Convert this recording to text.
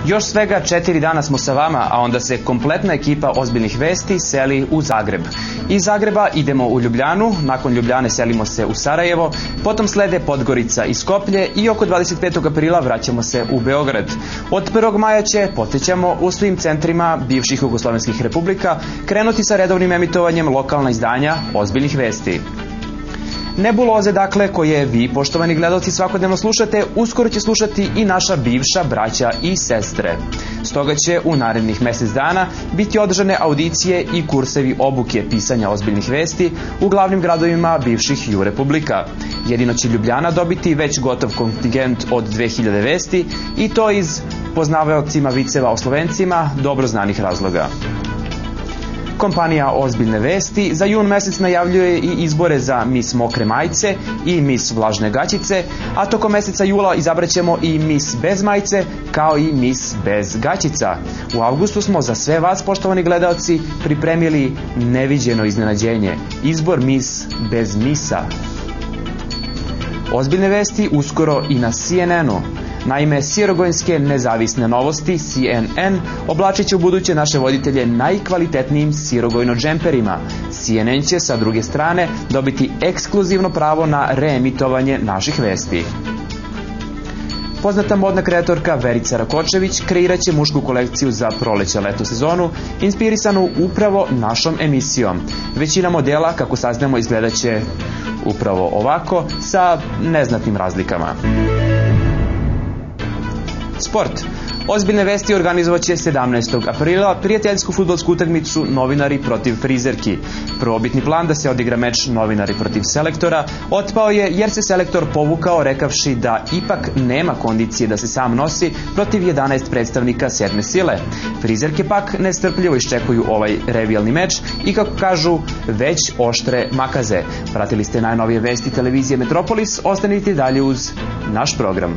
Još svega 4 dana smo sa vama, a onda se kompletna ekipa ozbiljnih vesti seli u Zagreb. Iz Zagreba idemo u Ljubljanu, nakon Ljubljane selimo se u Sarajevo, potom slede Podgorica i Skoplje i oko 25. aprila vraćamo se u Beograd. Od 1. maja će, podsjećamo, u svim centrima bivših jugoslovenskih republika krenuti sa redovnim emitovanjem lokalna izdanja ozbiljnih vesti. Nebuloze, dakle, koje vi, poštovani gledalci, svakodnevno slušate, uskoro će slušati i naša bivša braća i sestre. Stoga će u narednih mjesec dana biti održane audicije i kursevi obuke pisanja ozbiljnih vesti u glavnim gradovima bivših ju republika. Jedino će Ljubljana dobiti već gotov kontingent od 2000 vesti i to iz poznavaocima viceva o Slovencima dobro znanih razloga. Kompanija Ozbiljne vesti za jun mjesec najavljuje i izbore za Miss Mokre majice i Miss Vlažne gaćice, a tokom mjeseca jula izabraćemo i Miss Bez majice kao i Miss Bez gaćica. U avgustu smo za sve vas, poštovani gledaoci, pripremili neviđeno iznenađenje, izbor Miss Bez misa. Ozbiljne vesti uskoro i na CNN-u. Naime, sirogojnske nezavisne novosti, CNN, oblačit će u buduće naše voditelje najkvalitetnijim sirogojno džemperima. CNN će sa druge strane dobiti ekskluzivno pravo na reemitovanje naših vesti. Poznata modna kreatorka Verica Rakočević kreirat će mušku kolekciju za proleće-leto sezonu, inspirisanu upravo našom emisijom. Većina modela, kako saznamo, izgledat će upravo ovako, sa neznatnim razlikama. Sport. Ozbiljne vesti organizovat će 17. aprila prijateljsku fudbalsku utakmicu novinari protiv frizerki. Prvobitni plan da se odigra meč novinari protiv selektora otpao je jer se selektor povukao rekavši da ipak nema kondicije da se sam nosi protiv 11 predstavnika sedme sile. Frizerke pak nestrpljivo iščekuju ovaj revijalni meč i, kako kažu, već oštre makaze. Pratili ste najnovije vesti televizije Metropolis, ostanite dalje uz naš program.